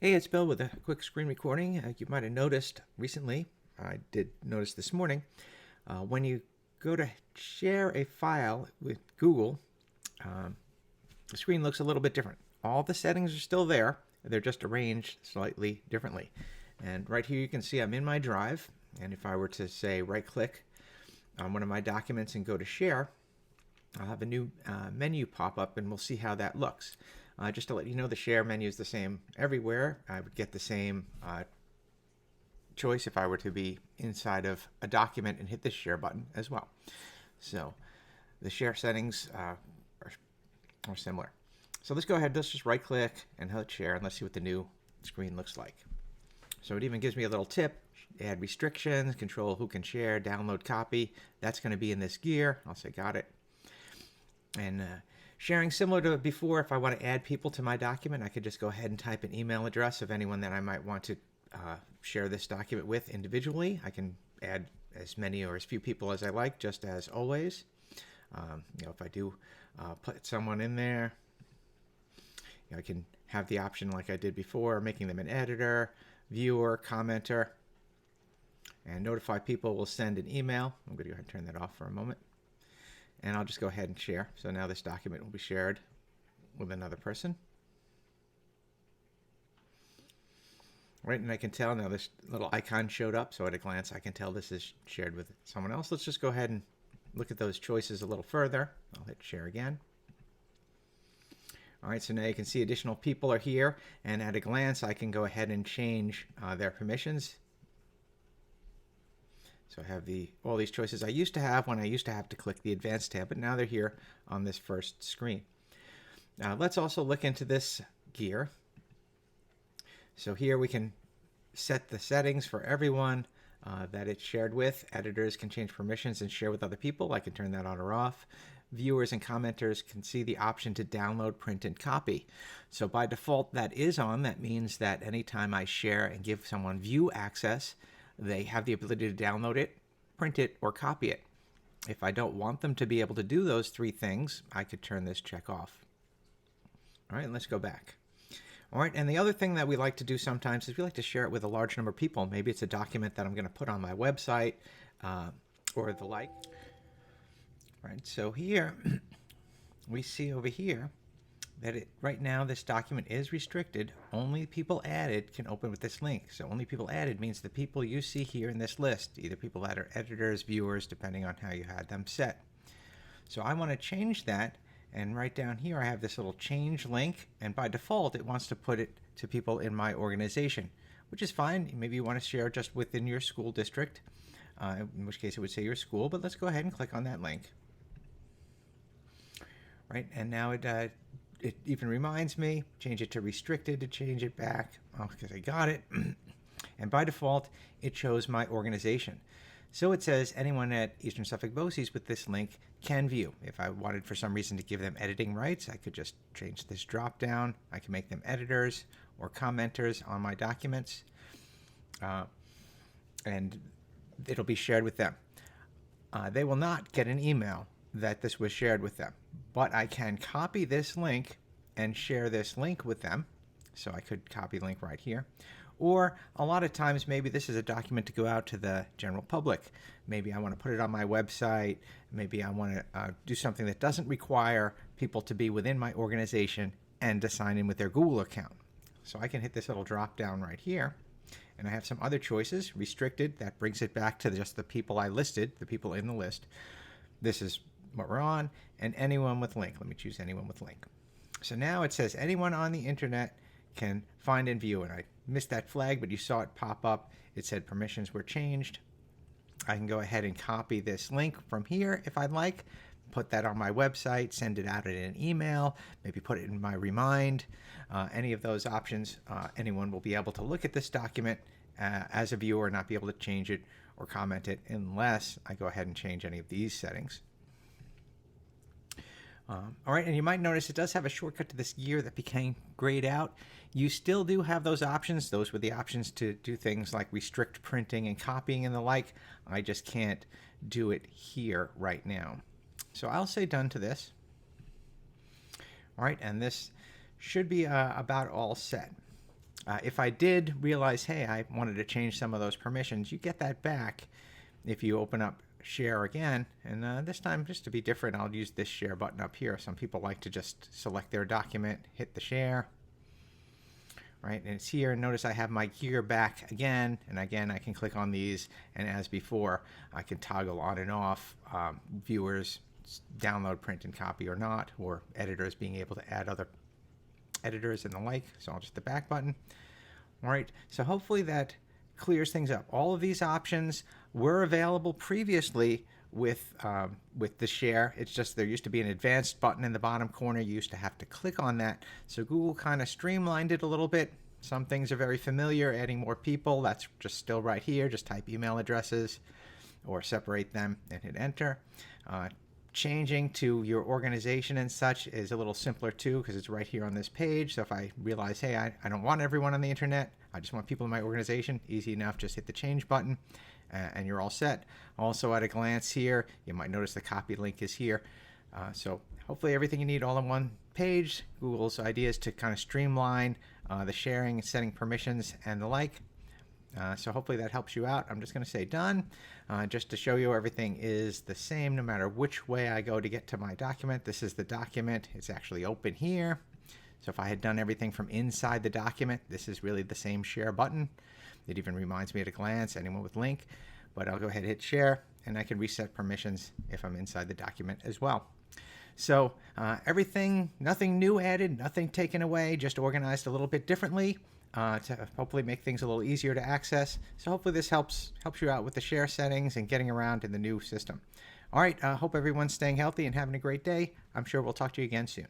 Hey, it's Bill with a quick screen recording. You might have noticed recently, I did notice this morning, when you go to share a file with Google, um, the screen looks a little bit different. All the settings are still there, they're just arranged slightly differently. And right here you can see I'm in my drive, and if I were to say right click on one of my documents and go to share, I'll have a new menu pop up and we'll see how that looks. Just to let you know, the share menu is the same everywhere. I would get the same choice if I were to be inside of a document and hit the share button as well. So the share settings are similar. So let's go ahead, let's just right click and hit share and let's see what the new screen looks like. So it even gives me a little tip. Add restrictions, control who can share, download, copy. That's going to be in this gear. I'll say got it. And sharing similar to before, if I want to add people to my document, I could just go ahead and type an email address of anyone that I might want to share this document with individually. I can add as many or as few people as I like, just as always. If I do put someone in there, I can have the option like I did before, making them an editor, viewer, commenter, and notify people will send an email. I'm going to go ahead and turn that off for a moment. And I'll just go ahead and share. So now this document will be shared with another person. Right, and I can tell now this little icon showed up, so at a glance I can tell this is shared with someone else. Let's just go ahead and look at those choices a little further. I'll hit share again. All right, so now you can see additional people are here, and at a glance I can go ahead and change their permissions. So I have all these choices I used to have when I used to have to click the Advanced tab, but now they're here on this first screen. Now let's also look into this gear. So here we can set the settings for everyone that it's shared with. Editors can change permissions and share with other people. I can turn that on or off. Viewers and commenters can see the option to download, print, and copy. So by default that is on. That means that anytime I share and give someone view access, they have the ability to download it, print it, or copy it. If I don't want them to be able to do those three things, I could turn this check off. All right, let's go back. All right, and the other thing that we like to do sometimes is we like to share it with a large number of people. Maybe it's a document that I'm going to put on my website or the like. All right, so here we see over here that right now this document is restricted. Only people added can open with this link. So only people added means the people you see here in this list, either people that are editors, viewers, depending on how you had them set. So I want to change that, and right down here I have this little change link, and by default it wants to put it to people in my organization, which is fine. Maybe you want to share just within your school district, in which case it would say your school, but let's go ahead and click on that link. Right, and now it even reminds me, change it to restricted to change it back, because I got it. And by default, it shows my organization. So it says anyone at Eastern Suffolk BOCES with this link can view. If I wanted for some reason to give them editing rights, I could just change this drop down. I can make them editors or commenters on my documents, and it'll be shared with them. They will not get an email that this was shared with them, but I can copy this link and share this link with them. So I could copy link right here. Or a lot of times maybe this is a document to go out to the general public. Maybe I want to put it on my website. Maybe I want to do something that doesn't require people to be within my organization and to sign in with their Google account. So I can hit this little drop down right here, and I have some other choices. Restricted, that brings it back to just the people I listed, the people in the list. This is what we're on, and anyone with link. Let me choose anyone with link. So now it says anyone on the internet can find and view, and I missed that flag, but you saw it pop up. It said permissions were changed. I can go ahead and copy this link from here if I'd like, put that on my website, send it out in an email, maybe put it in my remind. Any of those options, anyone will be able to look at this document as a viewer and not be able to change it or comment it unless I go ahead and change any of these settings. All right, and you might notice it does have a shortcut to this gear that became grayed out. You still do have those options. Those were the options to do things like restrict printing and copying and the like. I just can't do it here right now. So I'll say done to this. All right, and this should be about all set. If I did realize, hey, I wanted to change some of those permissions, you get that back if you open up share again. And this time, just to be different, I'll use this share button up here. Some people like to just select their document, hit the share, right? And it's here. Notice I have my gear back again. And again, I can click on these. And as before, I can toggle on and off viewers, download, print, and copy or not, or editors being able to add other editors and the like. So I'll just the back button. All right, so hopefully that clears things up. All of these options were available previously with the share. It's just there used to be an advanced button in the bottom corner. You used to have to click on that. So Google kind of streamlined it a little bit. Some things are very familiar, adding more people. That's just still right here. Just type email addresses or separate them and hit enter. Changing to your organization and such is a little simpler too, because it's right here on this page. So if I realize, hey, I don't want everyone on the internet, I just want people in my organization, easy enough, just hit the change button and you're all set. Also at a glance here, you might notice the copy link is here. So hopefully everything you need all in one page. Google's idea is to kind of streamline the sharing, setting permissions and the like. So hopefully that helps you out. I'm just going to say done, just to show you everything is the same no matter which way I go to get to my document. This is the document. It's actually open here. So if I had done everything from inside the document, this is really the same share button. It even reminds me at a glance, anyone with link, but I'll go ahead and hit share and I can reset permissions if I'm inside the document as well. So everything, nothing new added, nothing taken away, just organized a little bit differently. To hopefully make things a little easier to access. So hopefully this helps you out with the share settings and getting around in the new system. All right, hope everyone's staying healthy and having a great day. I'm sure we'll talk to you again soon.